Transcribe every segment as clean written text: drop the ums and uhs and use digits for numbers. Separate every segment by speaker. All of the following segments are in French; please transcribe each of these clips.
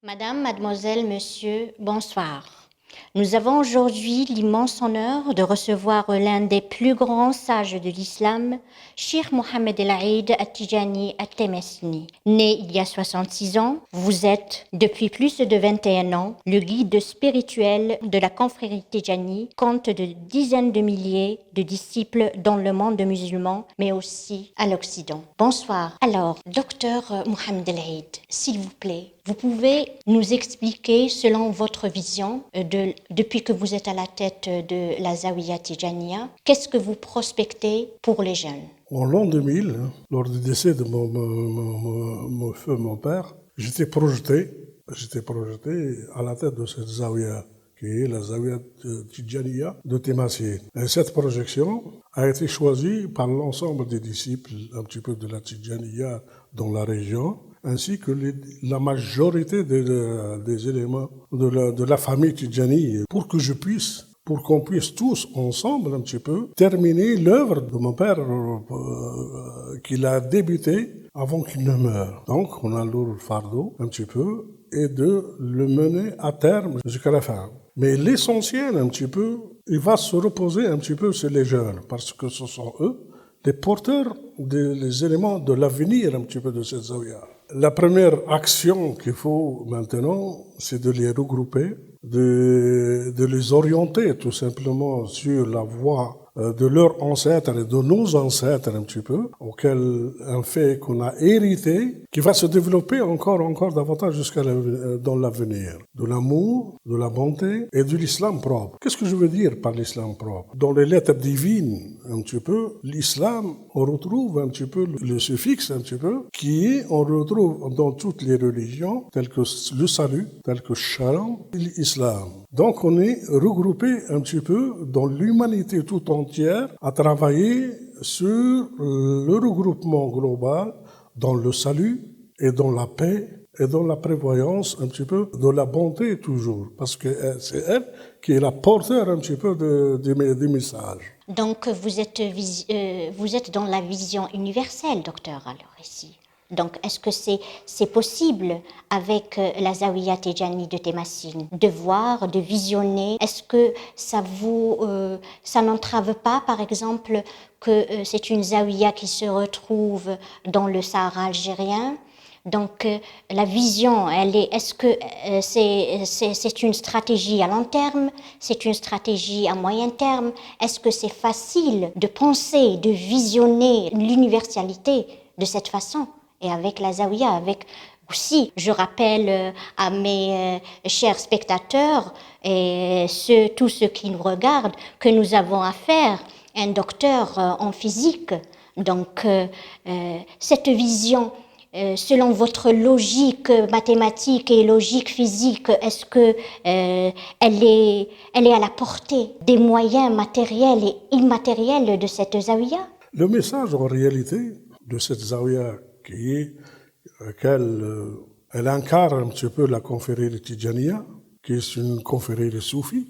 Speaker 1: Madame, mademoiselle, monsieur, bonsoir. Nous avons aujourd'hui l'immense honneur de recevoir l'un des plus grands sages de l'islam, Cheikh Mohammed El-Aïd At-Tijani At-Temesni. Né il y a 66 ans, vous êtes, depuis plus de 21 ans, le guide spirituel de la confrérie Tijani, compte de dizaines de milliers de disciples dans le monde musulman, mais aussi à l'Occident. Bonsoir. Alors, docteur Mohammed El-Aïd, s'il vous plaît, vous pouvez nous expliquer, selon votre vision, depuis que vous êtes à la tête de la Zawiya Tijaniya, qu'est-ce que vous prospectez pour les jeunes?
Speaker 2: En l'an 2000, lors du décès de mon père, j'étais projeté à la tête de cette Zawiya, qui est la Zawiya Tijaniya de Temassine. Et cette projection a été choisie par l'ensemble des disciples un petit peu de la Tijaniya dans la région, ainsi que la majorité des éléments de la famille Tijani, pour qu'on puisse tous ensemble un petit peu terminer l'œuvre de mon père qu'il a débuté avant qu'il ne meure. Donc on a lourd fardeau un petit peu et de le mener à terme jusqu'à la fin. Mais l'essentiel un petit peu, il va se reposer un petit peu sur les jeunes, parce que ce sont eux les porteurs des éléments de l'avenir un petit peu de cette Zawiya. La première action qu'il faut maintenant, c'est de les regrouper, de les orienter tout simplement sur la voie de leurs ancêtres et de nos ancêtres un petit peu, un fait qu'on a hérité, qui va se développer encore davantage dans l'avenir. De l'amour, de la bonté et de l'islam propre. Qu'est-ce que je veux dire par l'islam propre? Dans les lettres divines, un petit peu, l'islam, on retrouve un petit peu le suffixe un petit peu, on retrouve dans toutes les religions, telles que le salut, tel que shalom, et l'islam. Donc on est regroupé un petit peu dans l'humanité tout entière à travailler sur le regroupement global dans le salut et dans la paix et dans la prévoyance un petit peu de la bonté toujours, parce que c'est elle qui est la porteur un petit peu des messages.
Speaker 1: Donc vous êtes dans la vision universelle, docteur, alors ici. Donc, est-ce que c'est possible avec la Zawiya Tijani de Temassine de voir, de visionner? Est-ce que ça n'entrave pas, par exemple, que c'est une Zawiya qui se retrouve dans le Sahara algérien? Donc, la vision, est-ce que c'est une stratégie à long terme? C'est une stratégie à moyen terme? Est-ce que c'est facile de penser, de visionner l'universalité de cette façon? Et avec la Zawiya, avec aussi, je rappelle à mes chers spectateurs et tous ceux qui nous regardent, que nous avons affaire à un docteur en physique. Donc, cette vision, selon votre logique mathématique et logique physique, est-ce que elle est à la portée des moyens matériels et immatériels de cette Zawiya?
Speaker 2: Le message, en réalité, de cette Zawiya, elle incarne un petit peu la confrérie Tijaniya, qui est une confrérie soufie,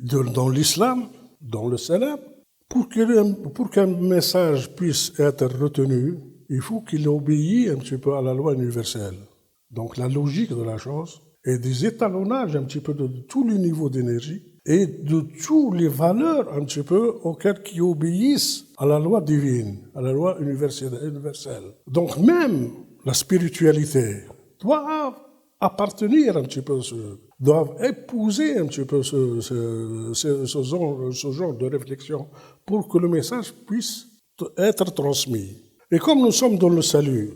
Speaker 2: dans l'islam, dans le salam. Pour qu'un message puisse être retenu, il faut qu'il obéisse un petit peu à la loi universelle. Donc la logique de la chose et des étalonnages un petit peu de tous les niveaux d'énergie et de toutes les valeurs un petit peu qui obéissent à la loi divine, à la loi universelle. Donc même la spiritualité doit appartenir un petit peu, doivent épouser un petit peu ce genre de réflexion pour que le message puisse être transmis. Et comme nous sommes dans le salut,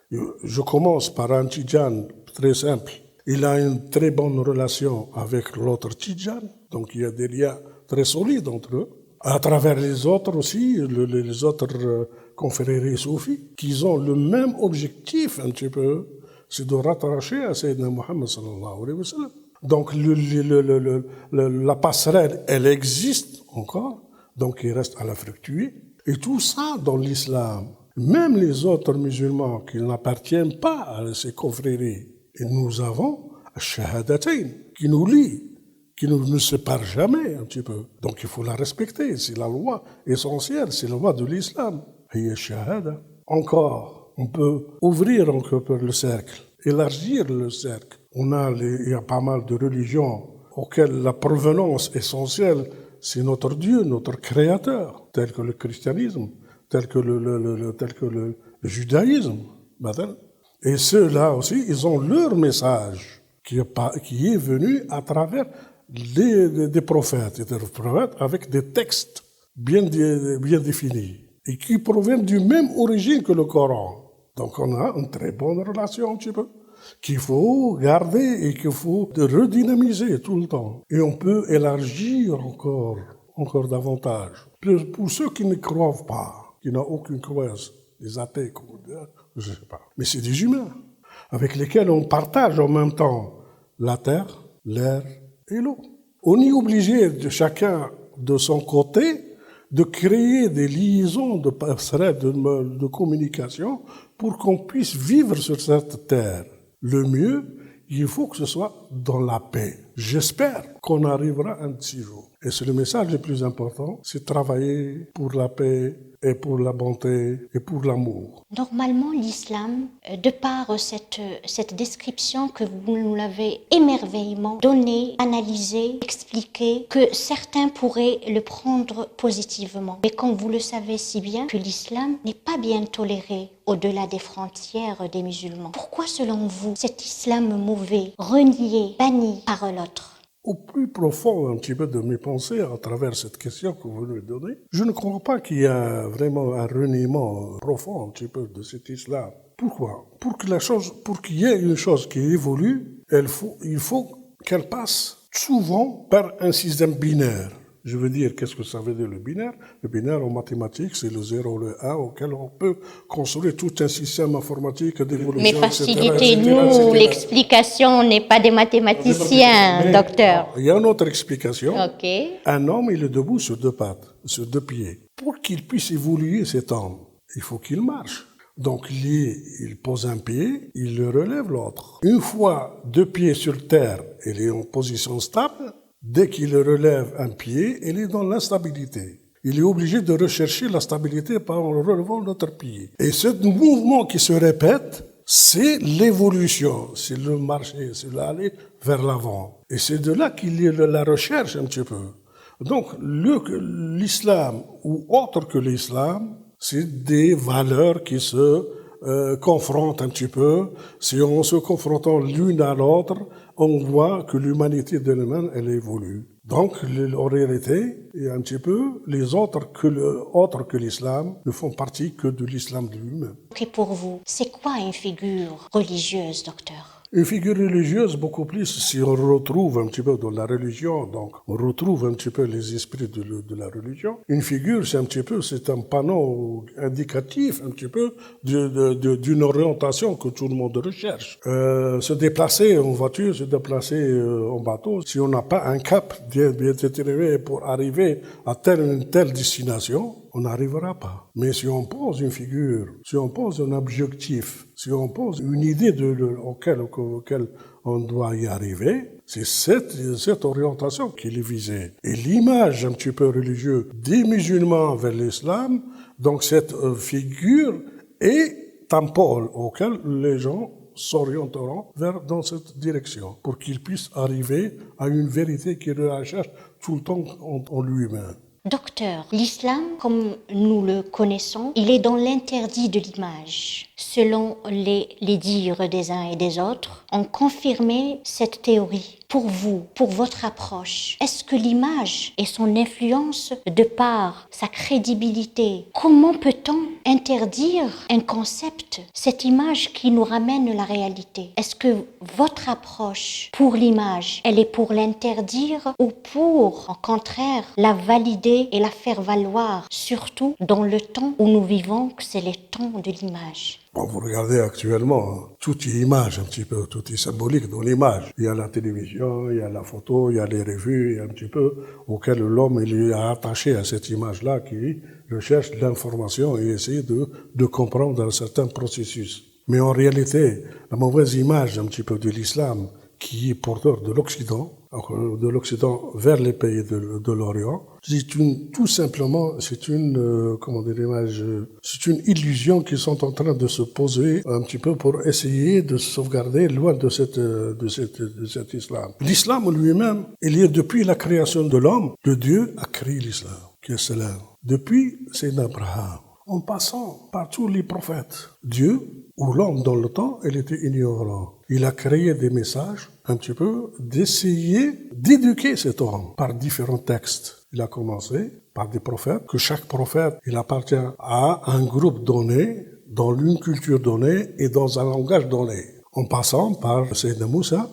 Speaker 2: je commence par un Tijan très simple. Il a une très bonne relation avec l'autre Tijan, donc il y a des liens très solides entre eux. À travers les autres aussi, les autres confréries soufis, qui ont le même objectif un petit peu, c'est de rattacher à Sayyidina Muhammad sallallahu alayhi wa sallam. Donc la passerelle, elle existe encore, donc il reste à la fructuer. Et tout ça dans l'islam. Même les autres musulmans qui n'appartiennent pas à ces confréries, et nous avons Shahadatain qui nous lie, qui ne nous sépare jamais un petit peu. Donc il faut la respecter, c'est la loi essentielle, c'est la loi de l'islam. Hiya Shahada. Encore, on peut ouvrir un peu le cercle élargir le cercle. Il y a pas mal de religions auxquelles la provenance essentielle, c'est notre Dieu, notre Créateur, tel que le christianisme, tel que le judaïsme. Et ceux-là aussi, ils ont leur message qui est venu à travers des prophètes, avec des textes bien définis et qui proviennent du même origine que le Coran. Donc on a une très bonne relation un petit peu qu'il faut garder et qu'il faut redynamiser tout le temps. Et on peut élargir encore davantage. Pour ceux qui ne croient pas, qui n'ont aucune croyance, les athées, je ne sais pas. Mais c'est des humains avec lesquels on partage en même temps la terre, l'air et l'eau. On est obligé de chacun de son côté de créer des liaisons de passerelles de communication pour qu'on puisse vivre sur cette terre. Le mieux, il faut que ce soit dans la paix. J'espère qu'on arrivera un de ces jours. Et c'est le message le plus important, c'est travailler pour la paix et pour la bonté et pour l'amour.
Speaker 1: Normalement, l'islam, de par cette description que vous nous l'avez émerveillement donnée, analysée, expliquée, que certains pourraient le prendre positivement. Mais comme vous le savez si bien, que l'islam n'est pas bien toléré au-delà des frontières des musulmans. Pourquoi, selon vous, cet islam mauvais, renié, banni par l'autre?
Speaker 2: Au plus profond un petit peu de mes pensées à travers cette question que vous nous donnez, je ne crois pas qu'il y a vraiment un reniement profond un petit peu de cet islam. Pourquoi ? Pour qu'il y ait une chose qui évolue, il faut qu'elle passe souvent par un système binaire. Je veux dire, qu'est-ce que ça veut dire le binaire ? Le binaire en mathématiques, c'est le 0, le 1, auquel on peut construire tout un système informatique d'évolution.
Speaker 1: Mais facilitez-nous l'explication, on n'est pas des mathématiciens, docteur.
Speaker 2: Il y a une autre explication.
Speaker 1: Ok.
Speaker 2: Un homme, il est debout sur deux pattes, sur deux pieds. Pour qu'il puisse évoluer, cet homme, il faut qu'il marche. Donc, il pose un pied, il le relève l'autre. Une fois deux pieds sur terre, il est en position stable. Dès qu'il relève un pied, il est dans l'instabilité. Il est obligé de rechercher la stabilité en relevant l'autre pied. Et ce mouvement qui se répète, c'est l'évolution, c'est le marcher, c'est l'aller vers l'avant. Et c'est de là qu'il y a la recherche un petit peu. Donc, l'islam, ou autre que l'islam, c'est des valeurs qui se confrontent un petit peu. Si on se confrontant l'une à l'autre, on voit que l'humanité de l'humain, elle évolue. Donc, en réalité, il y a un petit peu, les autres que l'islam ne font partie que de l'islam de lui-même.
Speaker 1: Et pour vous, c'est quoi une figure religieuse, docteur ?
Speaker 2: Une figure religieuse, beaucoup plus, si on retrouve un petit peu dans la religion, donc on retrouve un petit peu les esprits de la religion. Une figure, c'est un panneau indicatif un petit peu d'une orientation que tout le monde recherche. Se déplacer en voiture, se déplacer en bateau, si on n'a pas un cap bien déterminé pour arriver à telle destination, on n'arrivera pas. Mais si on pose une figure, si on pose un objectif, si on pose une idée auquel on doit y arriver, c'est cette orientation qui est visée. Et l'image un petit peu religieuse des musulmans vers l'islam, donc cette figure est un pôle auquel les gens s'orienteront dans cette direction pour qu'ils puissent arriver à une vérité qu'ils recherchent tout le temps en lui-même.
Speaker 1: Docteur, l'islam, comme nous le connaissons, il est dans l'interdit de l'image. Selon les dires des uns et des autres, ont confirmé cette théorie. Pour vous, pour votre approche, est-ce que l'image et son influence de par sa crédibilité, comment peut-on interdire un concept, cette image qui nous ramène la réalité? Est-ce que votre approche pour l'image, elle est pour l'interdire ou pour, au contraire, la valider et la faire valoir, surtout dans le temps où nous vivons, que c'est le temps de l'image?
Speaker 2: Bon, vous regardez actuellement, tout est image un petit peu, tout est symbolique dans l'image. Il y a la télévision, il y a la photo, il y a les revues, il y a un petit peu auquel l'homme il est attaché à cette image-là qui recherche l'information et essaie de comprendre un certain processus. Mais en réalité, la mauvaise image un petit peu de l'islam qui est porteur de l'Occident vers les pays de l'Orient. Tout simplement, c'est une illusion qu'ils sont en train de se poser un petit peu pour essayer de se sauvegarder loin de cet islam. L'islam lui-même, il est depuis la création de l'homme, que Dieu a créé l'islam, qui est cela. Depuis Sayyidina Abraham, en passant par tous les prophètes, Dieu, ou l'homme dans le temps, il était ignorant. Il a créé des messages, un petit peu, d'essayer d'éduquer cet homme par différents textes. Il a commencé par des prophètes, que chaque prophète, il appartient à un groupe donné, dans une culture donnée et dans un langage donné. En passant par Sayyidina Moussa,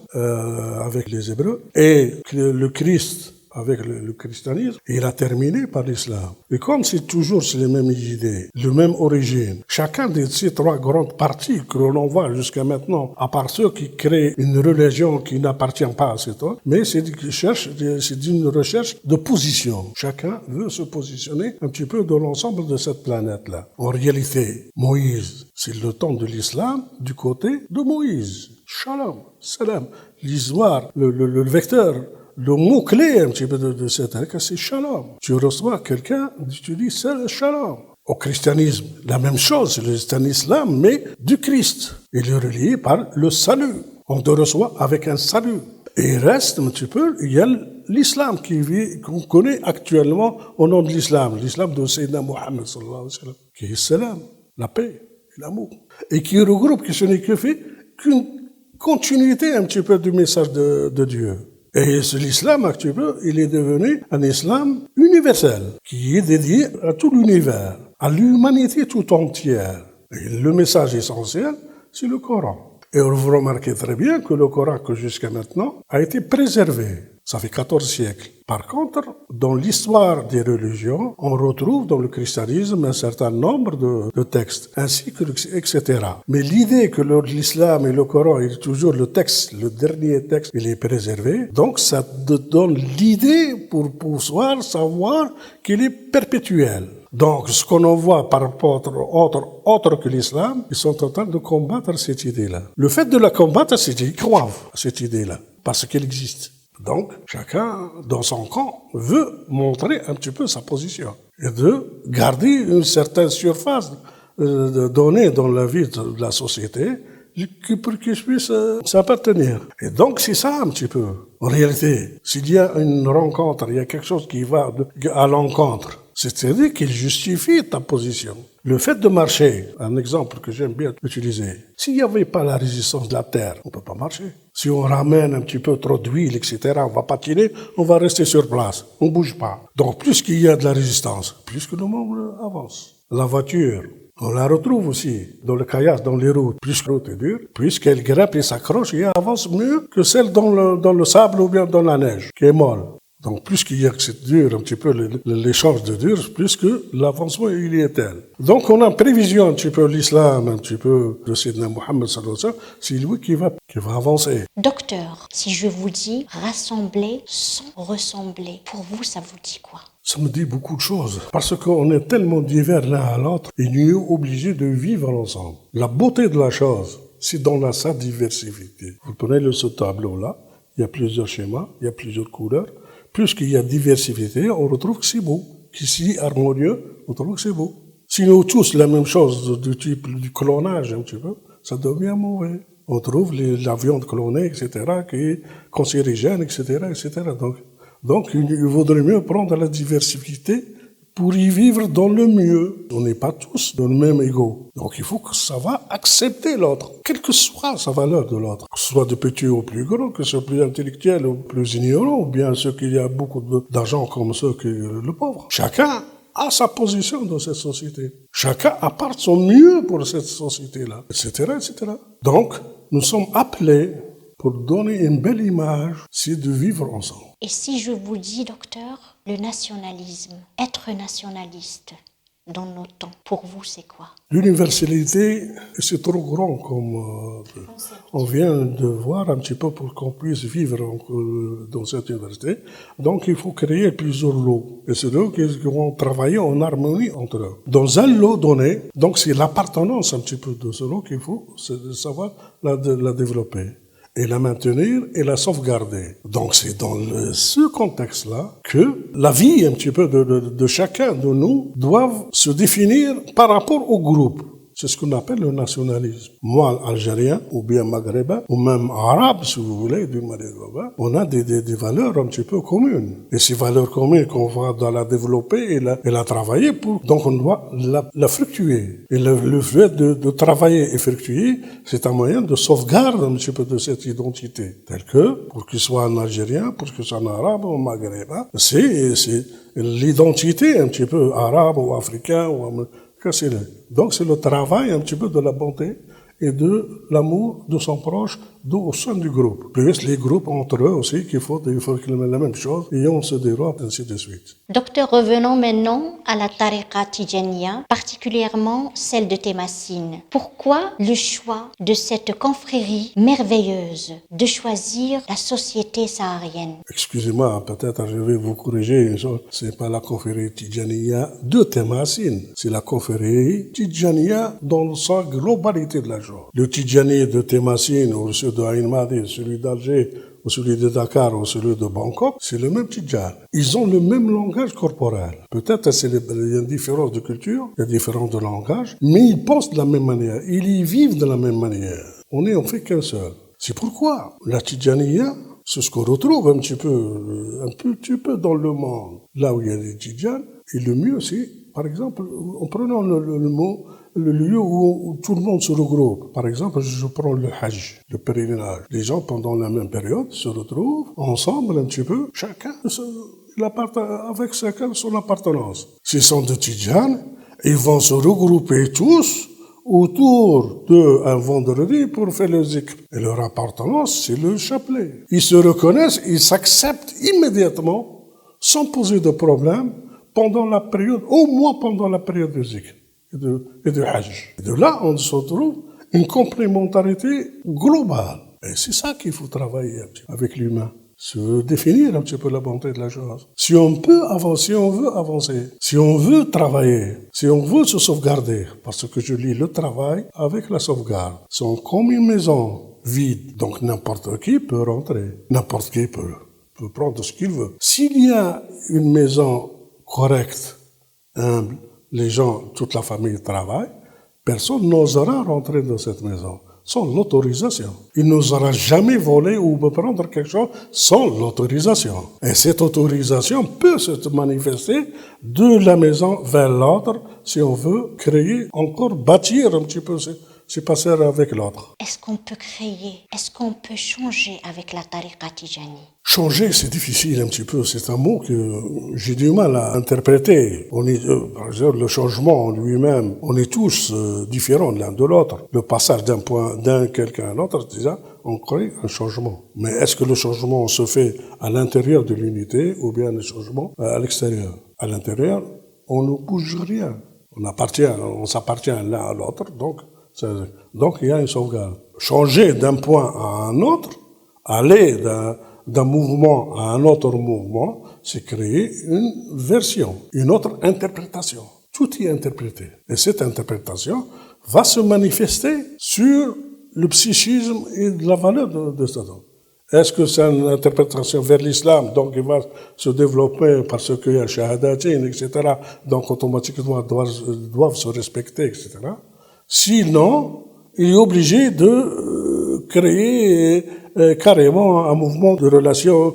Speaker 2: avec les Hébreux, et le Christ, avec le christianisme, et il a terminé par l'islam. Et comme c'est toujours les mêmes idées, la même origine, chacun de ces trois grandes parties que l'on voit jusqu'à maintenant, à part ceux qui créent une religion qui n'appartient pas à cet homme, mais c'est une recherche de position. Chacun veut se positionner un petit peu dans l'ensemble de cette planète-là. En réalité, Moïse, c'est le temps de l'islam du côté de Moïse. Shalom, salam. L'histoire, le vecteur, le mot-clé un petit peu de cette année, c'est shalom. Tu reçois quelqu'un, tu dis c'est le shalom. Au christianisme, la même chose, c'est un islam, mais du Christ. Il est relié par le salut. On te reçoit avec un salut. Et il reste un petit peu, il y a l'islam qu'on connaît actuellement au nom de l'islam de Sayyidina Muhammad sallallahu alayhi wa sallam, qui est salam, la paix et l'amour. Et qui regroupe, qui ce n'est qu'une continuité un petit peu du message de Dieu. Et l'islam actuel, il est devenu un islam universel, qui est dédié à tout l'univers, à l'humanité tout entière. Et le message essentiel, c'est le Coran. Et vous remarquez très bien que le Coran, que jusqu'à maintenant, a été préservé. Ça fait 14 siècles. Par contre, dans l'histoire des religions, on retrouve dans le christianisme un certain nombre de textes, ainsi que etc. Mais l'idée que l'islam et le Coran est toujours le texte, le dernier texte, il est préservé. Donc, ça donne l'idée pour pouvoir savoir qu'il est perpétuel. Donc, ce qu'on en voit par rapport autre que l'islam, ils sont en train de combattre cette idée-là. Le fait de la combattre, c'est qu'ils croient à cette idée-là, parce qu'elle existe. Donc, chacun, dans son camp, veut montrer un petit peu sa position et de garder une certaine surface donnée dans la vie de la société pour qu'il puisse s'appartenir. Et donc, c'est ça un petit peu. En réalité, s'il y a une rencontre, il y a quelque chose qui va à l'encontre, c'est-à-dire qu'il justifie ta position. Le fait de marcher, un exemple que j'aime bien utiliser, s'il n'y avait pas la résistance de la terre, on ne peut pas marcher. Si on ramène un petit peu trop d'huile, etc., on va patiner, on va rester sur place, on ne bouge pas. Donc plus qu'il y a de la résistance, plus que le monde avance. La voiture, on la retrouve aussi dans le kayak, dans les routes. Plus que la route est dure, plus qu'elle grimpe et s'accroche et avance mieux que celle dans le sable ou bien dans la neige, qui est molle. Donc, plus qu'il y a que c'est dur, un petit peu l'échange de dur, plus que l'avancement, il y est tel. Donc, on a prévision un petit peu l'islam, un petit peu de Sayyidina Muhammad sallallahu alayhi wa sallam, c'est lui qui va avancer.
Speaker 1: Docteur, si je vous dis rassembler sans ressembler, pour vous, ça vous dit quoi?
Speaker 2: Ça me dit beaucoup de choses, parce qu'on est tellement divers l'un à l'autre, et nous sommes obligés de vivre ensemble. La beauté de la chose, c'est dans sa diversité. Vous prenez ce tableau-là, il y a plusieurs schémas, il y a plusieurs couleurs. Plus qu'il y a diversité, on retrouve que c'est beau. Qu'ici, harmonieux, on trouve que c'est beau. Si nous tous la même chose du type du clonage, un petit peu, ça devient mauvais. On trouve la viande clonée, etc., qui est cancérigène, etc., etc. Donc, il vaudrait mieux prendre la diversité pour y vivre dans le mieux. On n'est pas tous dans le même ego. Donc il faut que ça va accepter l'autre, quelle que soit sa valeur de l'autre. Que ce soit de petit ou plus grand, que ce soit plus intellectuel ou plus ignorant, ou bien ceux qui ont beaucoup d'argent comme ceux qui le pauvre. Chacun a sa position dans cette société. Chacun apporte son mieux pour cette société-là, etc., etc. Donc, nous sommes appelés pour donner une belle image, c'est de vivre ensemble.
Speaker 1: Et si je vous dis, docteur, le nationalisme, être nationaliste dans nos temps, pour vous, c'est quoi?
Speaker 2: L'universalité, c'est trop grand comme on vient de voir un petit peu pour qu'on puisse vivre dans cette université. Donc, il faut créer plusieurs lots. Et ces lots qui vont travailler en harmonie entre eux. Dans un lot donné, donc c'est l'appartenance un petit peu de ce lot qu'il faut savoir la développer. et la maintenir et la sauvegarder. Donc c'est dans ce contexte-là que la vie un petit peu de chacun de nous doivent se définir par rapport au groupe. C'est ce qu'on appelle le nationalisme. Moi, algérien, ou bien maghrébin, ou même arabe, si vous voulez, d'une manière globale, on a des valeurs un petit peu communes. Et ces valeurs communes qu'on va la développer et la travailler pour, donc on doit la fructuer. Et le fait de travailler et fructuer, c'est un moyen de sauvegarde un petit peu de cette identité. Tel que, pour qu'il soit un algérien, pour qu'il soit un arabe ou un maghrébin, c'est l'identité un petit peu arabe ou africain ou donc c'est le travail un petit peu de la bonté et de l'amour de son proche au sein du groupe. Plus les groupes entre eux aussi, qu'il faut qu'ils fassent la même chose et on se dérobe ainsi de suite.
Speaker 1: Docteur, revenons maintenant à la tariqa Tijaniya, particulièrement celle de Temassine. Pourquoi le choix de cette confrérie merveilleuse de choisir la société saharienne?
Speaker 2: Excusez-moi, peut-être je vais vous corriger une chose. C'est pas la confrérie Tijaniya de Temassine, c'est la confrérie Tijaniya dans sa globalité de la chose. Le Tijani de Temassine ou celui de Aïn Madi, celui d'Alger, ou celui de Dakar, ou celui de Bangkok, c'est le même Tidjan. Ils ont le même langage corporel. Peut-être il y a une différence de culture, il y a une différence de langage, mais ils pensent de la même manière, ils y vivent de la même manière. On fait qu'un seul. C'est pourquoi la Tidjaniya, c'est ce qu'on retrouve un petit peu dans le monde, là où il y a des Tidjans, et le mieux c'est, par exemple, en prenant le lieu où tout le monde se regroupe. Par exemple, je prends le Hajj, le pèlerinage. Les gens, pendant la même période, se retrouvent ensemble un petit peu, chacun avec chacun son appartenance. S'ils sont de Tidjane, ils vont se regrouper tous autour d'un vendredi pour faire le zikr. Et leur appartenance, c'est le chapelet. Ils se reconnaissent, ils s'acceptent immédiatement, sans poser de problème, pendant la période, au moins pendant la période de zikr et de Hajj. Et de là, on se trouve une complémentarité globale. Et c'est ça qu'il faut travailler avec l'humain. Se définir un petit peu la bonté de la chose. Si on veut avancer, si on veut travailler, si on veut se sauvegarder, parce que je lis le travail avec la sauvegarde, sont comme une maison vide. Donc n'importe qui peut rentrer. N'importe qui peut prendre ce qu'il veut. S'il y a une maison correcte, humble, les gens, toute la famille travaille, personne n'osera rentrer dans cette maison sans l'autorisation. Il n'osera jamais voler ou prendre quelque chose sans l'autorisation. Et cette autorisation peut se manifester de la maison vers l'autre si on veut créer, encore bâtir un petit peu ces passerelles avec l'autre.
Speaker 1: Est-ce qu'on peut créer, est-ce qu'on peut changer avec la tariqa Tijani?
Speaker 2: Changer, c'est difficile un petit peu. C'est un mot que j'ai du mal à interpréter. Par exemple, le changement en lui-même, on est tous différents l'un de l'autre. Le passage d'un quelqu'un à l'autre, déjà, on crée un changement. Mais est-ce que le changement se fait à l'intérieur de l'unité ou bien le changement à l'extérieur? À l'intérieur, on ne bouge rien. On s'appartient l'un à l'autre, donc il y a une sauvegarde. Changer d'un point à un autre, aller d'un mouvement à un autre mouvement, c'est créer une version, une autre interprétation. Tout est interprété. Et cette interprétation va se manifester sur le psychisme et la valeur de cet homme. Est-ce que c'est une interprétation vers l'islam, donc il va se développer parce qu'il y a shahadatin, etc., donc automatiquement doivent se respecter, etc. Sinon, il est obligé de créer carrément un mouvement de relation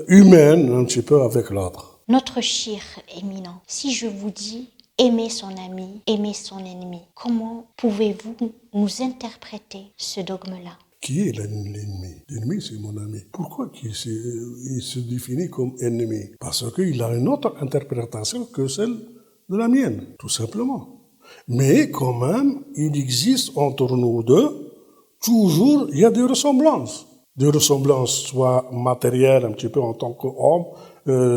Speaker 2: humaine un petit peu avec l'autre.
Speaker 1: Notre cher éminent, si je vous dis aimer son ami, aimer son ennemi, comment pouvez-vous nous interpréter ce dogme-là?
Speaker 2: Qui est l'ennemi? L'ennemi, c'est mon ami. Pourquoi il se définit comme ennemi? Parce qu'il a une autre interprétation que celle de la mienne, tout simplement. Mais quand même, il existe entre nous deux, toujours, il y a des ressemblances. Des ressemblances soit matérielles, un petit peu en tant qu'homme,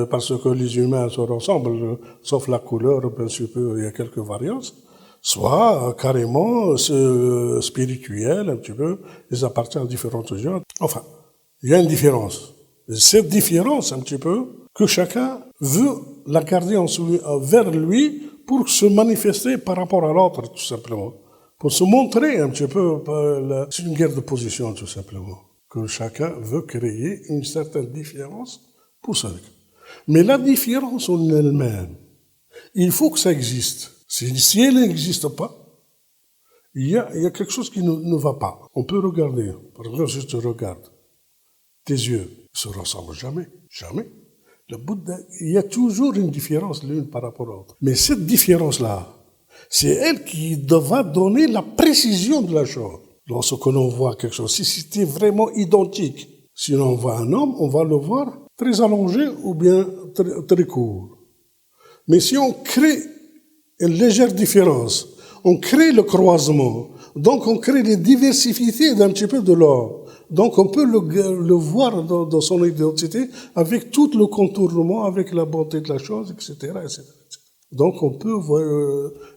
Speaker 2: parce que les humains se ressemblent, sauf la couleur, un petit peu, il y a quelques variances. Soit carrément spirituel, un petit peu, ils appartiennent à différentes régions. Enfin, il y a une différence. Cette différence, un petit peu, que chacun veut la garder vers lui pour se manifester par rapport à l'autre, tout simplement. Pour se montrer un petit peu, c'est une guerre de position, tout simplement. que chacun veut créer une certaine différence pour ça. Mais la différence en elle-même, il faut que ça existe. Si elle n'existe pas, il y a quelque chose qui ne va pas. On peut regarder. Par exemple, si je te regarde, tes yeux ne se ressemblent jamais. Jamais. Il y a toujours une différence l'une par rapport à l'autre. Mais cette différence-là, c'est elle qui va donner la précision de la chose. Lorsque l'on voit quelque chose, si c'était vraiment identique, si on voit un homme, on va le voir très allongé ou bien très court. Mais si on crée une légère différence, on crée le croisement, donc on crée les diversités d'un petit peu de l'homme. Donc on peut le voir dans son identité avec tout le contournement, avec la bonté de la chose, etc. etc. Donc on peut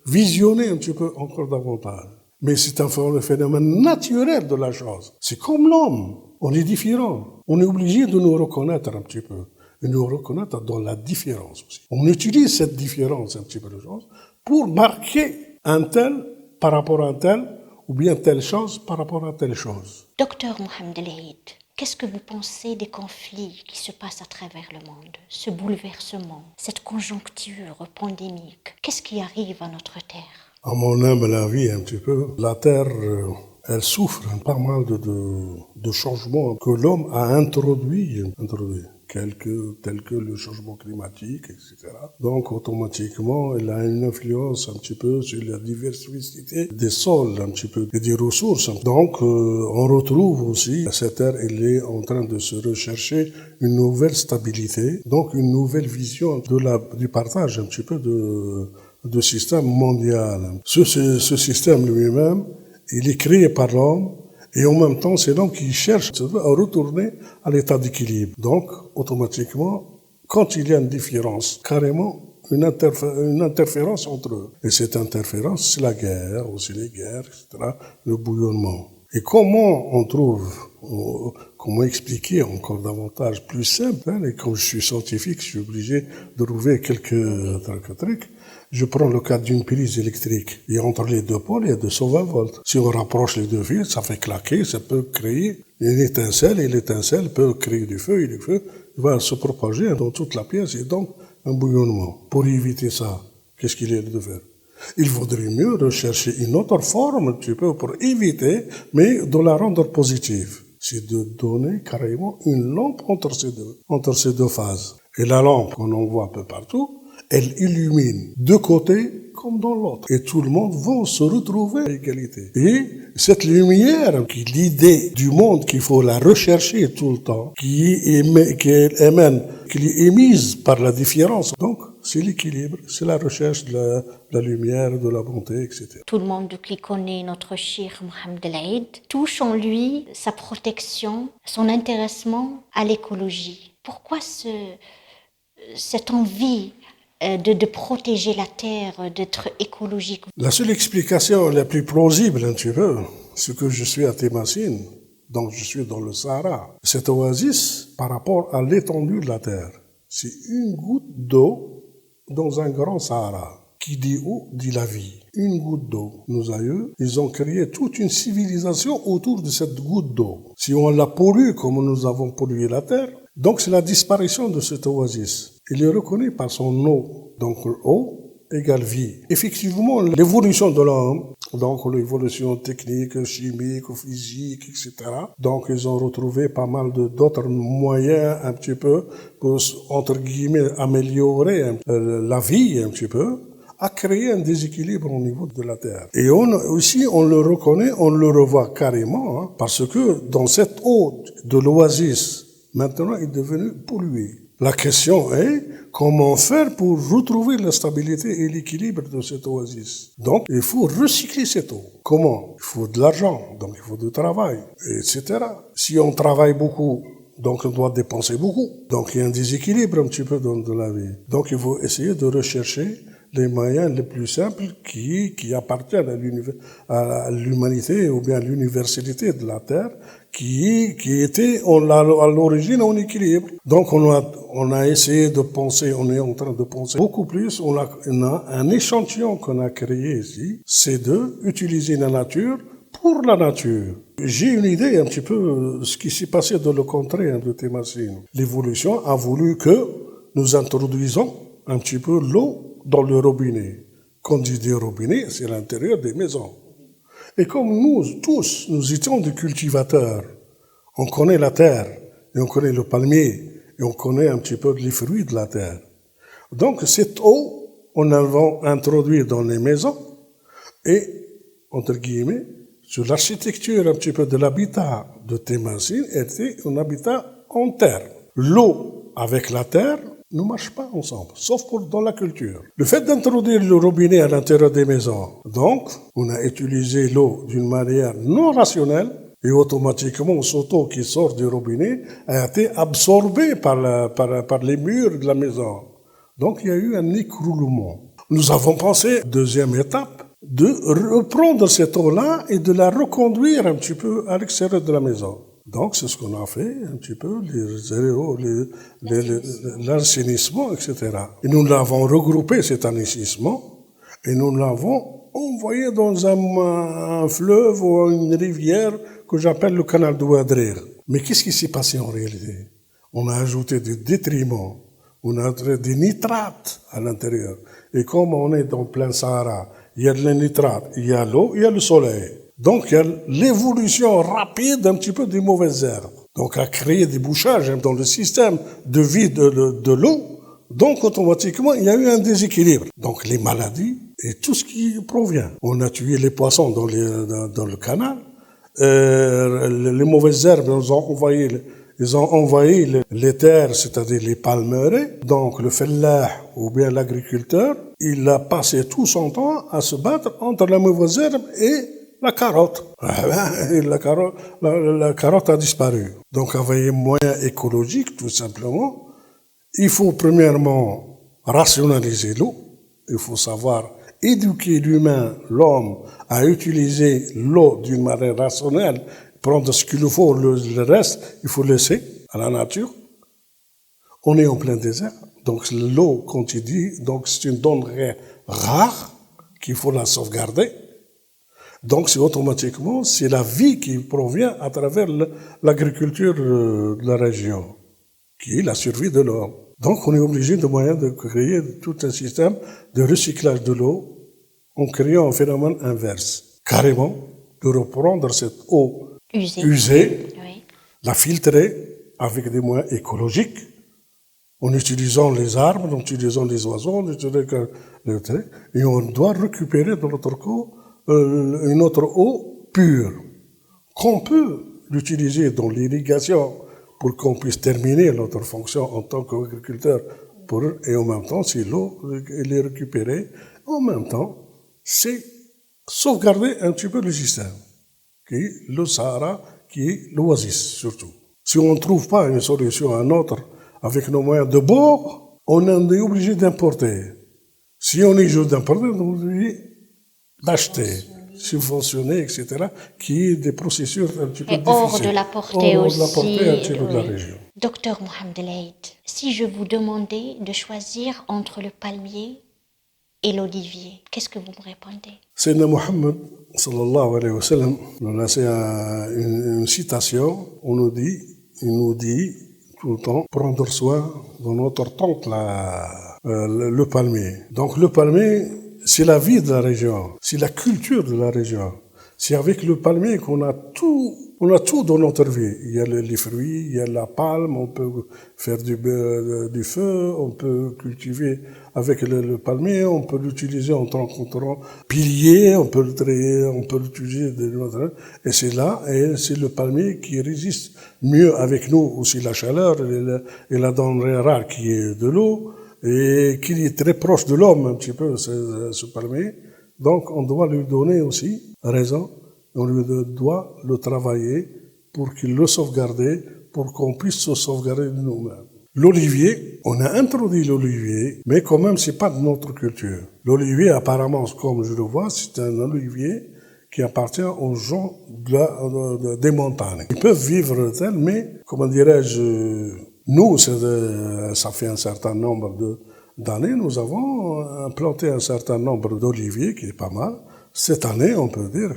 Speaker 2: visionner un petit peu encore davantage. Mais c'est un phénomène naturel de la chose. C'est comme l'homme. On est différent. On est obligé de nous reconnaître un petit peu. Et nous reconnaître dans la différence aussi. On utilise cette différence un petit peu de choses pour marquer un tel par rapport à un tel, ou bien telle chose par rapport à telle chose.
Speaker 1: Docteur Mohamed El-Aïd, qu'est-ce que vous pensez des conflits qui se passent à travers le monde, ce bouleversement, cette conjoncture pandémique? Qu'est-ce qui arrive à notre Terre?
Speaker 2: À mon humble avis, un petit peu, la Terre, elle souffre pas mal de changements que l'homme a introduits, tels que le changement climatique, etc. Donc, automatiquement, elle a une influence un petit peu sur la diversité des sols, un petit peu, et des ressources. Donc, on retrouve aussi, cette Terre, elle est en train de se rechercher une nouvelle stabilité, donc une nouvelle vision du partage, un petit peu de système mondial. Ce système lui-même, il est créé par l'homme, et en même temps, c'est l'homme qui cherche à retourner à l'état d'équilibre. Donc, automatiquement, quand il y a une différence, carrément, une interférence entre eux. Et cette interférence, c'est la guerre, aussi les guerres, etc., le bouillonnement. Et comment expliquer encore davantage, plus simple, et comme je suis scientifique, je suis obligé de trouver quelques trucs. Je prends le cas d'une prise électrique. Et entre les deux pôles, il y a 220 volts. Si on rapproche les deux fils, ça fait claquer, ça peut créer une étincelle, et l'étincelle peut créer du feu, et le feu va se propager dans toute la pièce, et donc un bouillonnement. Pour éviter ça, qu'est-ce qu'il est de faire? Il vaudrait mieux rechercher une autre forme, un petit peu, pour éviter, mais de la rendre positive. C'est de donner carrément une lampe entre ces deux phases. Et la lampe qu'on en voit un peu partout, elle illumine de côté comme dans l'autre. Et tout le monde va se retrouver à égalité. Et cette lumière, qui est l'idée du monde qu'il faut la rechercher tout le temps, qui est émise par la différence. Donc, c'est l'équilibre, c'est la recherche de la lumière, de la bonté, etc.
Speaker 1: Tout le monde qui connaît notre cher Mohamed El-Aïd touche en lui sa protection, son intéressement à l'écologie. Pourquoi cette envie de protéger la terre, d'être écologique?
Speaker 2: La seule explication la plus plausible, un petit peu, c'est que je suis à Témassine, donc je suis dans le Sahara. Cette oasis, par rapport à l'étendue de la terre, c'est une goutte d'eau dans un grand Sahara. Qui dit eau, dit la vie. Une goutte d'eau. Nos aïeux, ils ont créé toute une civilisation autour de cette goutte d'eau. Si on la pollue comme nous avons pollué la terre, donc c'est la disparition de cette oasis. Il est reconnu par son eau. Donc eau égale vie. Effectivement, l'évolution de l'homme, donc l'évolution technique, chimique, physique, etc. Donc ils ont retrouvé pas mal d'autres moyens un petit peu pour, entre guillemets, améliorer la vie un petit peu, à créer un déséquilibre au niveau de la Terre. Et on le reconnaît, on le revoit carrément, parce que dans cette eau de l'oasis, maintenant, est devenue polluée. La question est, comment faire pour retrouver la stabilité et l'équilibre de cette oasis? Donc, il faut recycler cette eau. Comment? Il faut de l'argent, donc il faut du travail, etc. Si on travaille beaucoup, donc on doit dépenser beaucoup. Donc, il y a un déséquilibre un petit peu dans la vie. Donc, il faut essayer de rechercher les moyens les plus simples qui appartiennent à l'humanité ou bien à l'universalité de la Terre, qui était à l'origine en équilibre. Donc on a essayé de penser, on est en train de penser beaucoup plus. On a un échantillon qu'on a créé ici, c'est de utiliser la nature pour la nature. J'ai une idée un petit peu de ce qui s'est passé dans le contrée de Témassine. L'évolution a voulu que nous introduisons un petit peu l'eau dans le robinet. Quand on dit des robinets, c'est l'intérieur des maisons. Et comme nous tous, nous étions des cultivateurs, on connaît la terre, et on connaît le palmier, et on connaît un petit peu les fruits de la terre. Donc cette eau, on l'avons introduite dans les maisons, et, entre guillemets, sur l'architecture un petit peu de l'habitat de Témassine était un habitat en terre. L'eau avec la terre ne marchent pas ensemble, sauf dans la culture. Le fait d'introduire le robinet à l'intérieur des maisons, donc, on a utilisé l'eau d'une manière non rationnelle, et automatiquement, cette eau qui sort du robinet a été absorbée par les murs de la maison. Donc, il y a eu un écroulement. Nous avons pensé, deuxième étape, de reprendre cette eau-là et de la reconduire un petit peu à l'extérieur de la maison. Donc, c'est ce qu'on a fait, un petit peu, l'assainissement, etc. Et nous l'avons regroupé, cet assainissement, et nous l'avons envoyé dans un fleuve ou une rivière que j'appelle le canal de Ouadrir. Mais qu'est-ce qui s'est passé en réalité? On a ajouté des détriments, on a ajouté des nitrates à l'intérieur. Et comme on est dans plein Sahara, il y a de la nitrate, il y a l'eau, il y a le soleil. Donc, il y a l'évolution rapide un petit peu des mauvaises herbes. Donc, à créer des bouchages dans le système de vie de l'eau. Donc, automatiquement, il y a eu un déséquilibre. Donc, les maladies et tout ce qui provient. On a tué les poissons dans le canal. Les mauvaises herbes, ils ont envahi les terres, c'est-à-dire les palmeraies. Donc, le fellah, ou bien l'agriculteur, il a passé tout son temps à se battre entre la mauvaise herbe et la carotte. Et la carotte a disparu. Donc, avec un moyen écologique, tout simplement, il faut premièrement rationaliser l'eau. Il faut savoir éduquer l'humain, l'homme, à utiliser l'eau d'une manière rationnelle, prendre ce qu'il faut, le reste, il faut laisser à la nature. On est en plein désert, donc l'eau, quand il dit, donc c'est une denrée rare qu'il faut la sauvegarder. Donc c'est automatiquement, c'est la vie qui provient à travers l'agriculture de la région, qui est la survie de l'homme. Donc on est obligé de créer tout un système de recyclage de l'eau en créant un phénomène inverse. Carrément, de reprendre cette eau usée,
Speaker 1: Oui.
Speaker 2: la filtrer avec des moyens écologiques, en utilisant les arbres, en utilisant les oiseaux, et on doit récupérer de l'autre côté une autre eau pure, qu'on peut l'utiliser dans l'irrigation pour qu'on puisse terminer notre fonction en tant qu'agriculteur. Et en même temps, si l'eau elle est récupérée, en même temps, c'est sauvegarder un petit peu le système, qui est le Sahara, qui est l'oasis surtout. Si on ne trouve pas une solution à un autre avec nos moyens de bord, on est obligé d'importer. Si on est obligé d'importer, on est obligé d'acheter, subventionner, etc., qui est des processus un petit peu difficiles.
Speaker 1: Hors de la portée aussi.
Speaker 2: Hors de la portée un petit peu de la région.
Speaker 1: Docteur Mohamed El Aid, si je vous demandais de choisir entre le palmier et l'olivier, qu'est-ce que vous me répondez?
Speaker 2: Sayyidina Mohammed, sallallahu alayhi wa sallam, nous a fait une citation, il nous dit tout le temps, prendre soin de notre tente, le palmier. Donc le palmier, c'est la vie de la région, c'est la culture de la région. C'est avec le palmier qu'on a tout dans notre vie. Il y a les fruits, il y a la palme, on peut faire du feu, on peut cultiver avec le palmier, on peut l'utiliser en tant que pilier, on peut l'utiliser et c'est le palmier qui résiste mieux avec nous aussi la chaleur et la denrée rare qui est de l'eau et qui est très proche de l'homme un petit peu ce palmier. Donc on doit lui donner aussi raison. On lui doit le travailler pour qu'il le sauvegarde, pour qu'on puisse se sauvegarder de nous-mêmes. L'olivier, on a introduit l'olivier, mais quand même, c'est pas de notre culture. L'olivier, apparemment, comme je le vois, c'est un olivier qui appartient aux gens des montagnes. Ils peuvent vivre tel, mais, comment dirais-je, nous, ça fait un certain nombre d'années, nous avons planté un certain nombre d'oliviers, qui est pas mal. Cette année, on peut dire,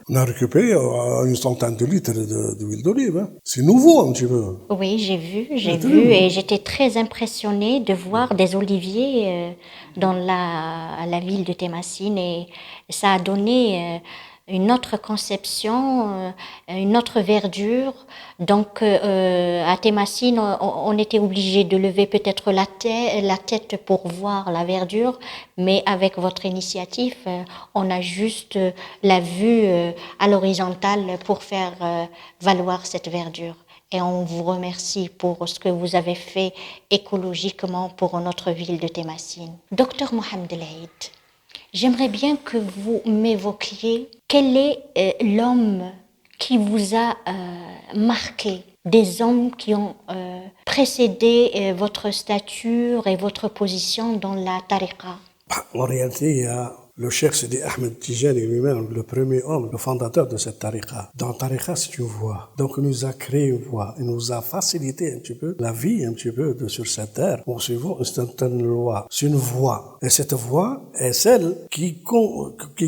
Speaker 2: on a récupéré une centaine de litres d'huile d'olive. Hein. C'est nouveau un petit peu.
Speaker 1: Oui, j'ai vu et j'étais très impressionnée de voir des oliviers dans la ville de Témassine et ça a donné une autre conception, une autre verdure. Donc à Témassine, on était obligé de lever peut-être la tête pour voir la verdure, mais avec votre initiative, on a juste la vue à l'horizontale pour faire valoir cette verdure. Et on vous remercie pour ce que vous avez fait écologiquement pour notre ville de Témassine. Docteur Mohamed El-Aïd, j'aimerais bien que vous m'évoquiez quel est l'homme qui vous a marqué, des hommes qui ont précédé votre stature et votre position dans la tariqa.
Speaker 2: En réalité, il y a le Cheikh Sidi Ahmed Tijani lui-même, le premier homme, le fondateur de cette tariqa. Dans la tariqa, c'est une voie. Donc, il nous a créé une voie. Il nous a facilité un petit peu la vie, un petit peu sur cette terre. Bon, c'est une loi. C'est une voie. Et cette voie est celle qui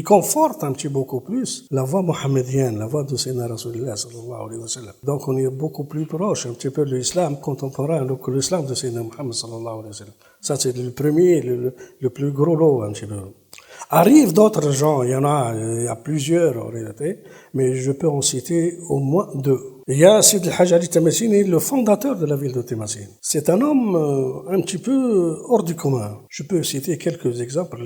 Speaker 2: conforte un petit beaucoup plus la voie mohammedienne, la voie de Sayyidina Rasulullah sallallahu alayhi wa sallam. Donc, on est beaucoup plus proche un petit peu de l'islam contemporain que l'islam de Sayyidina Muhammad sallallahu alayhi wa sallam. Ça, c'est le premier, le plus gros lot un petit peu. Arrivent d'autres gens, il y a plusieurs en réalité, mais je peux en citer au moins deux. Il y a Sid El-Hajj Ali Tamassini, le fondateur de la ville de Témassine. C'est un homme un petit peu hors du commun. Je peux citer quelques exemples.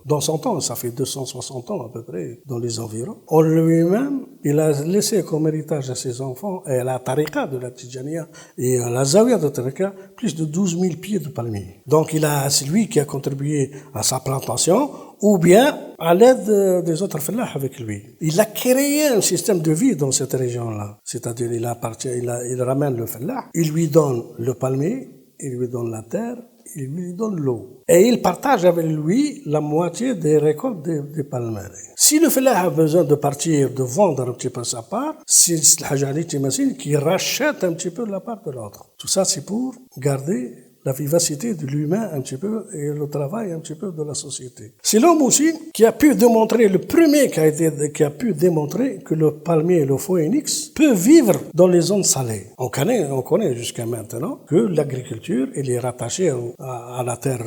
Speaker 2: Dans son temps, ça fait 260 ans à peu près, dans les environs. En lui-même, il a laissé comme héritage à ses enfants, et à la tariqa de la Tijaniya, et à la Zawiya de tariqa, plus de 12 000 pieds de palmiers. Donc c'est lui qui a contribué à sa plantation, ou bien à l'aide des autres fellahs avec lui. Il a créé un système de vie dans cette région-là. C'est-à-dire, il ramène le fellah, il lui donne le palmier, il lui donne la terre, il lui donne l'eau. Et il partage avec lui la moitié des récoltes des palmiers. Si le fellah a besoin de partir, de vendre un petit peu sa part, c'est Al-Hajj Ali Tamassine qui rachète un petit peu la part de l'autre. Tout ça, c'est pour garder la vivacité de l'humain un petit peu et le travail un petit peu de la société. C'est l'homme aussi qui a pu démontrer, le premier qui a pu démontrer que le palmier et le phoenix peuvent vivre dans les zones salées. On connaît jusqu'à maintenant que l'agriculture elle est rattachée à la terre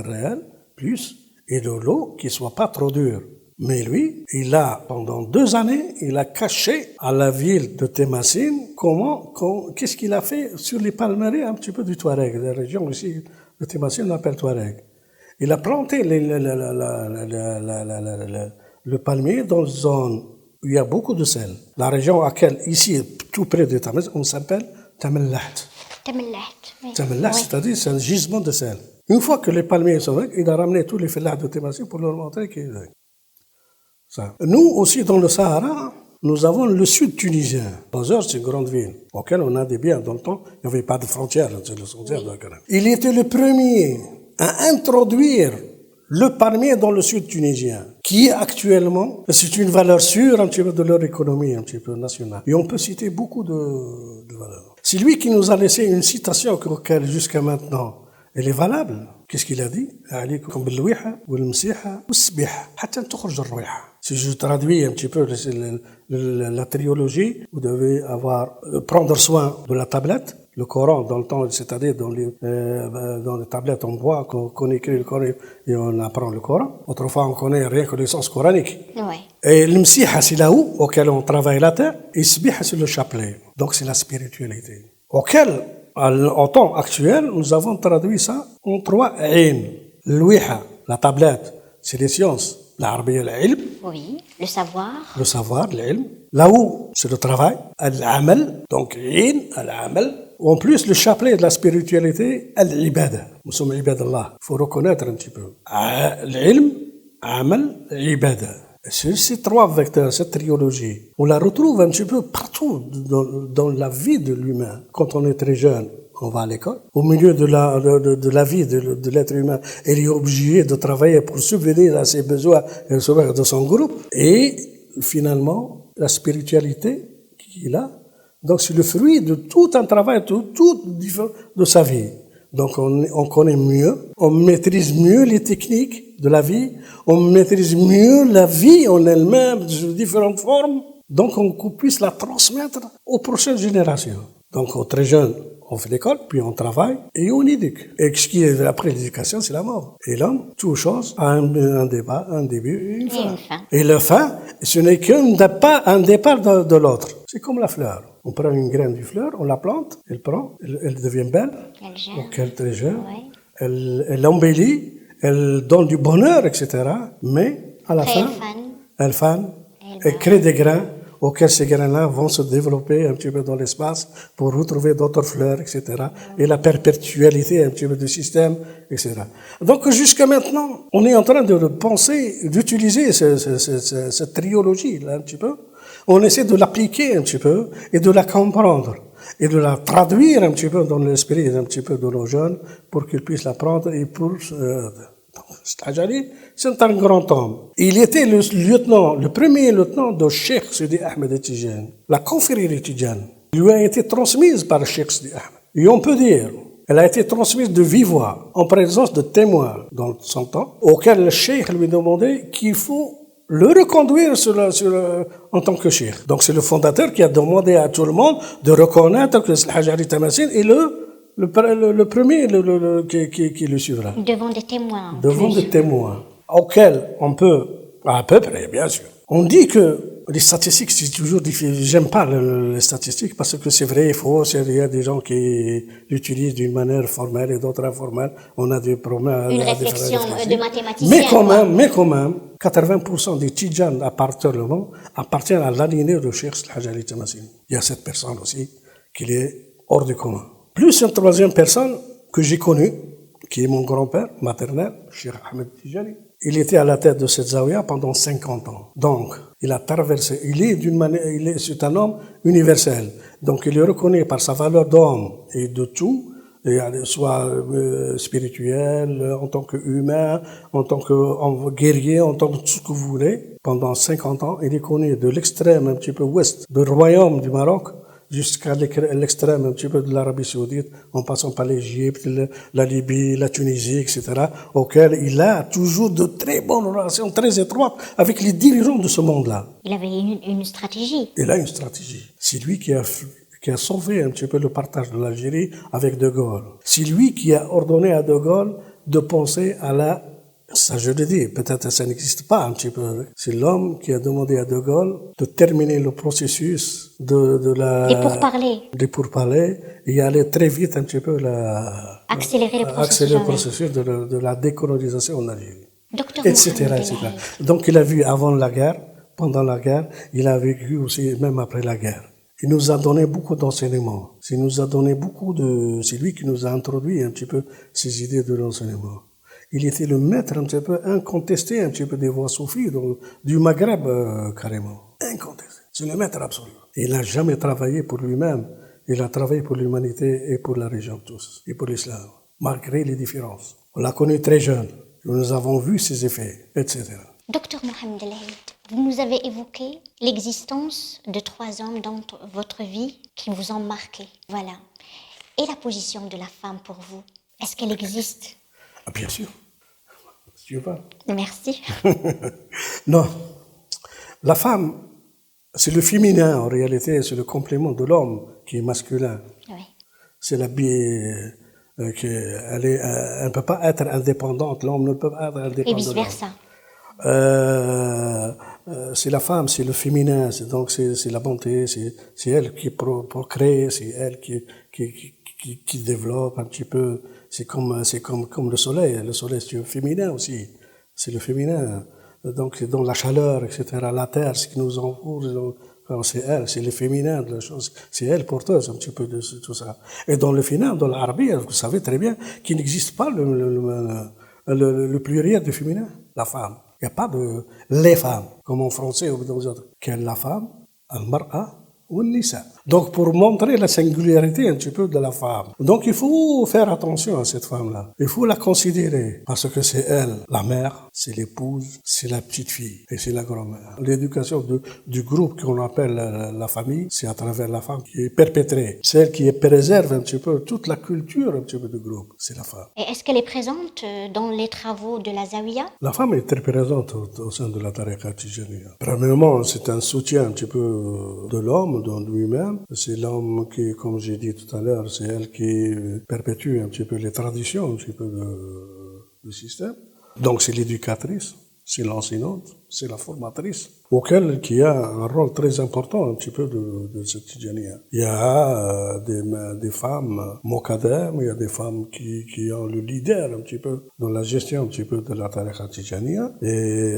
Speaker 2: réelle, plus, et de l'eau qui soit pas trop dure. Mais lui, pendant 2 années, il a caché à la ville de Témassine qu'est-ce qu'il a fait sur les palmeraies un petit peu du Touareg. La région ici de Témassine, on l'appelle Touareg. Il a planté le palmier dans une zone où il y a beaucoup de sel. La région ici, tout près de Témassine, on s'appelle Tamellat. Tamellat, c'est-à-dire c'est un gisement de sel. Une fois que les palmiers sont là, il a ramené tous les fellahs de Témassine pour leur montrer qu'il est là. Ça. Nous aussi, dans le Sahara, nous avons le sud tunisien. Bozor, c'est une grande ville, auquel on a des biens. Dans le temps, il n'y avait pas de frontières. Il était le premier à introduire le palmier dans le sud tunisien, qui actuellement, c'est une valeur sûre un petit peu de leur économie, un petit peu nationale. Et on peut citer beaucoup de valeurs. C'est lui qui nous a laissé une citation auquel, jusqu'à maintenant, elle est valable. Qu'est-ce qu'il a dit? عليكم باللويحة والمسيحة والسبيحة حتى تخرج الرويحة. Si je traduis un petit peu la trilogie, vous devez prendre soin de la tablette, le Coran dans le temps, c'est-à-dire dans les tablettes en bois qu'on écrit le Coran et on apprend le Coran. Autrefois, on connaît rien que le sens coranique.
Speaker 1: Ouais.
Speaker 2: Et le msiha, c'est là où, auquel on travaille la terre, et sbiha, c'est le chapelet. Donc, c'est la spiritualité. En temps actuel, nous avons traduit ça en 3 ayn. L'ouiha, la tablette, c'est les sciences. L'arabiya, l'ilm.
Speaker 1: Oui, le savoir.
Speaker 2: Le savoir, l'ilm. Là-haut, c'est le travail. Al-amal, donc ayn, al-amal. En plus, le chapelet de la spiritualité, al-ibada. Nous sommes ibadallah. Il faut reconnaître un petit peu. L'ilm, amal, ibada. Ces 3 vecteurs, cette trilogie, on la retrouve un petit peu partout dans la vie de l'humain. Quand on est très jeune, on va à l'école. Au milieu de la vie de l'être humain, il est obligé de travailler pour subvenir à ses besoins et de son groupe. Et finalement, la spiritualité qu'il a, donc c'est le fruit de tout un travail, tout de sa vie. Donc on connaît mieux, on maîtrise mieux les techniques de la vie, on maîtrise mieux la vie en elle-même, de différentes formes, donc on puisse la transmettre aux prochaines générations. Donc, aux très jeunes, on fait l'école, puis on travaille et on éduque. Et ce qui est après l'éducation, c'est la mort. Et l'homme, toute chose, a un début et une fin. Et la fin, ce n'est qu'un départ de l'autre. C'est comme la fleur. On prend une graine du fleur, on la plante, elle devient belle, donc elle est très jeune, elle embellit, elle donne du bonheur, etc. Mais à la fin, elle fane, elle crée des grains auxquels ces grains-là vont se développer un petit peu dans l'espace pour retrouver d'autres fleurs, etc. Et la perpétualité un petit peu du système, etc. Donc jusqu'à maintenant, on est en train de penser, d'utiliser cette triologie là un petit peu. On essaie de l'appliquer un petit peu et de la comprendre et de la traduire un petit peu dans l'esprit un petit peu de nos jeunes pour qu'ils puissent l'apprendre et pour Hajari, c'est un grand homme. Il était le premier lieutenant de Cheikh Sidi Ahmed Tidjane. La confrérie Tidjane lui a été transmise par Cheikh Sidi Ahmed. Et on peut dire, elle a été transmise de vive voix, en présence de témoins dans son temps, auquel le Cheikh lui demandait qu'il faut le reconduire en tant que Cheikh. Donc c'est le fondateur qui a demandé à tout le monde de reconnaître que Hajari Tamasin est le premier qui le suivra.
Speaker 1: Devant des témoins.
Speaker 2: Devant des témoins, auxquels on peut, à peu près, bien sûr. On dit que les statistiques, c'est toujours difficile. J'aime pas les statistiques parce que c'est vrai, faux. Il y a des gens qui l'utilisent d'une manière formelle et d'autres informelle. On a des problèmes.
Speaker 1: Une réflexion de mathématicien.
Speaker 2: Mais quand même, 80% des Tidjanes appartiennent à l'alinéa de Cheikh Hajari Tamasin. Il y a cette personne aussi qui est hors du commun. Plus une troisième personne que j'ai connue, qui est mon grand-père maternel, Cheikh Ahmed Tidjani. Il était à la tête de cette zaouia pendant 50 ans. Donc, il a traversé, c'est un homme universel. Donc, il est reconnu par sa valeur d'homme et de tout, et soit spirituel, en tant qu'humain, en tant que guerrier, en tant que tout ce que vous voulez. Pendant 50 ans, il est connu de l'extrême un petit peu ouest du royaume du Maroc, jusqu'à l'extrême un petit peu de l'Arabie Saoudite, en passant par l'Égypte, la Libye, la Tunisie, etc., auquel il a toujours de très bonnes relations, très étroites, avec les dirigeants de ce monde-là.
Speaker 1: Il avait une stratégie.
Speaker 2: Il a une stratégie. C'est lui qui a sauvé un petit peu le partage de l'Algérie avec De Gaulle. C'est lui qui a ordonné à De Gaulle de penser à ça je le dis, peut-être ça n'existe pas un petit peu. C'est l'homme qui a demandé à De Gaulle de terminer le processus des pourparlers et aller très vite un petit peu
Speaker 1: accélérer
Speaker 2: le processus de la décolonisation en Algérie.
Speaker 1: Docteur
Speaker 2: etc. Donc il a vu avant la guerre, pendant la guerre, il a vécu aussi même après la guerre. Il nous a donné beaucoup d'enseignements. C'est lui qui nous a introduit un petit peu ces idées de l'enseignement. Il était le maître un petit peu incontesté, un petit peu des voix soufis du Maghreb carrément. Incontesté. C'est le maître absolu. Il n'a jamais travaillé pour lui-même. Il a travaillé pour l'humanité et pour la région tous, et pour l'islam, malgré les différences. On l'a connu très jeune. Nous avons vu ses effets, etc.
Speaker 1: Docteur Mohamed El Haïd, vous nous avez évoqué l'existence de 3 hommes dans votre vie qui vous ont marqué. Voilà. Et la position de la femme pour vous, est-ce qu'elle existe?
Speaker 2: Bien sûr. Si tu veux.
Speaker 1: Merci.
Speaker 2: Non. La femme, c'est le féminin en réalité, c'est le complément de l'homme qui est masculin.
Speaker 1: Oui.
Speaker 2: C'est la elle ne peut pas être indépendante, l'homme ne peut pas être indépendant.
Speaker 1: Et vice-versa.
Speaker 2: C'est la femme, c'est le féminin, c'est la bonté, c'est elle qui procrée, c'est elle qui développe un petit peu. C'est comme le soleil. Le soleil, c'est le féminin aussi. C'est le féminin. Donc, dans la chaleur, etc. La terre, ce qui nous entoure, c'est elle, c'est le féminin de la chose. C'est elle porteuse un petit peu de tout ça. Et dans le féminin, dans l'arabe, vous savez très bien qu'il n'existe pas le pluriel du féminin, la femme. Il n'y a pas de les femmes, comme en français ou dans les autres. Quelle la femme, al-mar'a, والنساء. Donc pour montrer la singularité un petit peu de la femme. Donc il faut faire attention à cette femme-là. Il faut la considérer parce que c'est elle, la mère, c'est l'épouse, c'est la petite fille et c'est la grand-mère. L'éducation du groupe qu'on appelle la famille, c'est à travers la femme qui est perpétrée. Celle qui préserve un petit peu toute la culture un petit peu du groupe, c'est la femme.
Speaker 1: Et est-ce qu'elle est présente dans les travaux de la Zawiya?
Speaker 2: La femme est très présente au sein de la tariqa Tijaniya. Premièrement, c'est un soutien un petit peu de l'homme, de lui-même. C'est l'homme qui, comme j'ai dit tout à l'heure, c'est elle qui perpétue un petit peu les traditions, un petit peu du système. Donc c'est l'éducatrice, c'est l'enseignante, c'est la formatrice, auquel qui a un rôle très important un petit peu de cette Tijaniya. Il y a des femmes mokadem, il y a des femmes qui ont le leader un petit peu dans la gestion un petit peu de la tariqa Tijaniya. Et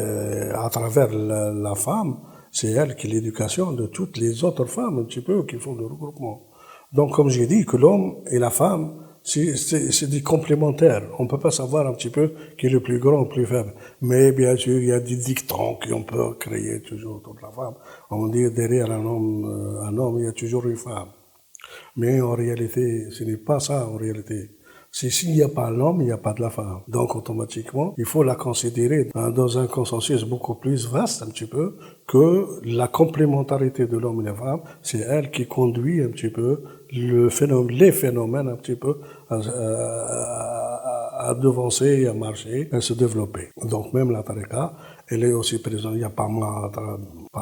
Speaker 2: à travers la femme, c'est elle qui est l'éducation de toutes les autres femmes un petit peu qui font le regroupement. Donc comme j'ai dit que l'homme et la femme, c'est des complémentaires. On ne peut pas savoir un petit peu qui est le plus grand ou le plus faible. Mais bien sûr, il y a des dictons qu'on peut créer toujours autour de la femme. On dit derrière un homme, il y a toujours une femme. Mais en réalité, ce n'est pas ça en réalité. S'il n'y a pas l'homme, il n'y a pas de la femme. Donc automatiquement, il faut la considérer dans un consensus beaucoup plus vaste un petit peu que la complémentarité de l'homme et de la femme, c'est elle qui conduit un petit peu les phénomènes un petit peu à devancer, à marcher, à se développer. Donc même la tariqa, elle est aussi présente. Il n'y a pas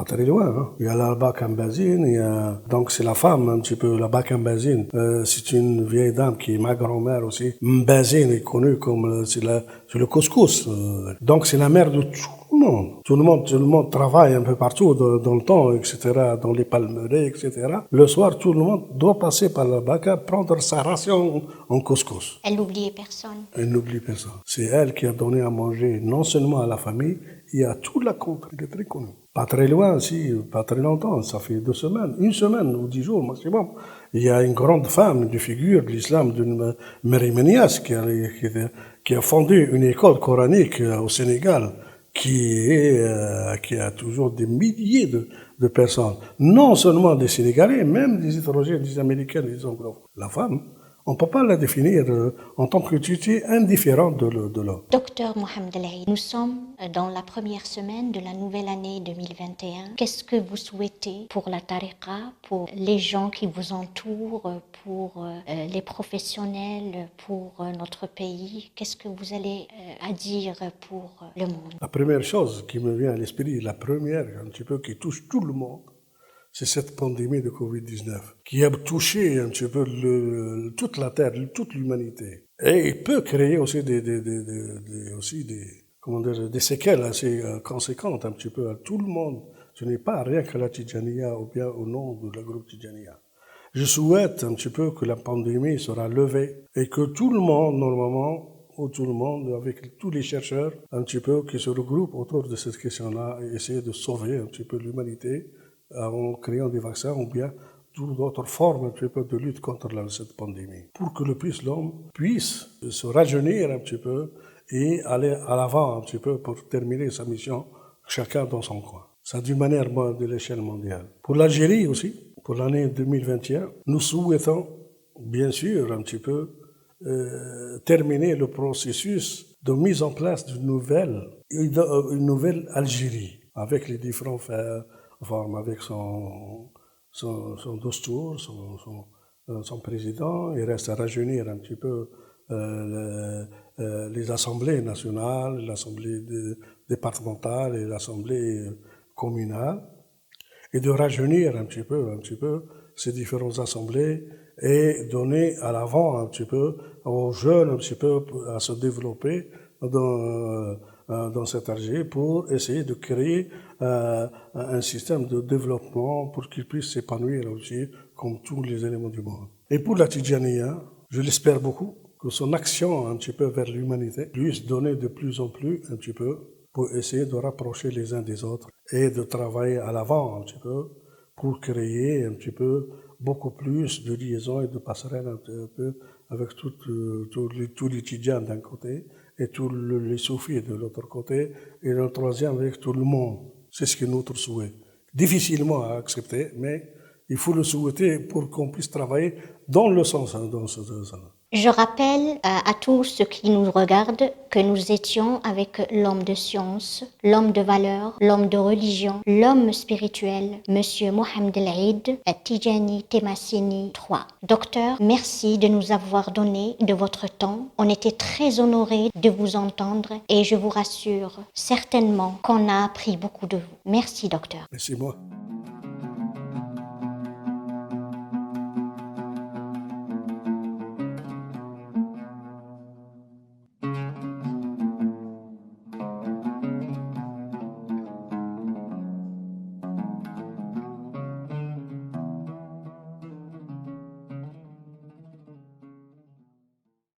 Speaker 2: très loin. Hein. Il y a la Bakambazine, donc c'est la femme un petit peu, la Bakambazine. C'est une vieille dame qui est ma grand-mère aussi. Mbazine est connue comme c'est le couscous. Donc c'est la mère de tout le monde. Tout le monde travaille un peu partout dans le temps, etc., dans les palmeraies, etc. Le soir, tout le monde doit passer par la Baka, prendre sa ration en couscous.
Speaker 1: Elle n'oubliait personne.
Speaker 2: Elle n'oublie personne. C'est elle qui a donné à manger non seulement à la famille, et à toute la contrée. Elle est très connue. Pas très loin, pas très longtemps, ça fait 2 semaines, 1 semaine ou 10 jours maximum. Il y a une grande femme de figure de l'islam, d'une Mérimenias, qui a fondé une école coranique au Sénégal, qui a toujours des milliers de personnes. Non seulement des Sénégalais, même des étrangers, des Américains, des anglophones. La femme, on ne peut pas la définir en tant que entité indifférente de l'homme.
Speaker 1: Docteur Mohamed El-Aïd, nous sommes dans la première semaine de la nouvelle année 2021. Qu'est-ce que vous souhaitez pour la tariqa, pour les gens qui vous entourent, pour les professionnels, pour notre pays? Qu'est-ce que vous allez à dire pour le monde?
Speaker 2: La première chose qui me vient à l'esprit, la première un petit peu qui touche tout le monde, c'est cette pandémie de Covid-19 qui a touché un petit peu toute la Terre, toute l'humanité. Et il peut créer aussi des séquelles assez conséquentes un petit peu à tout le monde. Ce n'est pas rien que la Tijaniya ou bien au nom de la groupe Tijaniya. Je souhaite un petit peu que la pandémie sera levée et que tout le monde, normalement, ou tout le monde, avec tous les chercheurs, un petit peu, qui se regroupent autour de cette question-là et essayer de sauver un petit peu l'humanité en créant des vaccins ou bien toute d'autres formes un petit peu de lutte contre cette pandémie. Pour que l'homme puisse se rajeunir un petit peu et aller à l'avant un petit peu pour terminer sa mission, chacun dans son coin. Ça d'une manière de l'échelle mondiale. Pour l'Algérie aussi, pour l'année 2021, nous souhaitons bien sûr un petit peu terminer le processus de mise en place d'une nouvelle Algérie avec les différents formes, avec son dostour, son président. Il reste à rajeunir un petit peu les assemblées nationales, l'assemblée départementale et l'assemblée communale, et de rajeunir un petit peu ces différentes assemblées et donner à l'avant un petit peu aux jeunes un petit peu à se développer dans cette Algérie pour essayer de créer un système de développement pour qu'ils puissent s'épanouir aussi comme tous les éléments du monde. Et pour la Tijaniya, je l'espère beaucoup, que son action un petit peu vers l'humanité puisse donner de plus en plus un petit peu pour essayer de rapprocher les uns des autres et de travailler à l'avant un petit peu pour créer un petit peu beaucoup plus de liaisons et de passerelles un peu avec tous les Tidjanes d'un côté et tous les soufis de l'autre côté et le troisième avec tout le monde. C'est ce qui est notre souhait. Difficilement à accepter, mais il faut le souhaiter pour qu'on puisse travailler dans le sens, dans ce sens.
Speaker 1: Je rappelle à tous ceux qui nous regardent que nous étions avec l'homme de science, l'homme de valeur, l'homme de religion, l'homme spirituel, Monsieur Mohamed El-Eid Tijani Temassini III. Docteur, merci de nous avoir donné de votre temps. On était très honorés de vous entendre et je vous rassure certainement qu'on a appris beaucoup de vous. Merci, docteur.
Speaker 2: Et c'est moi.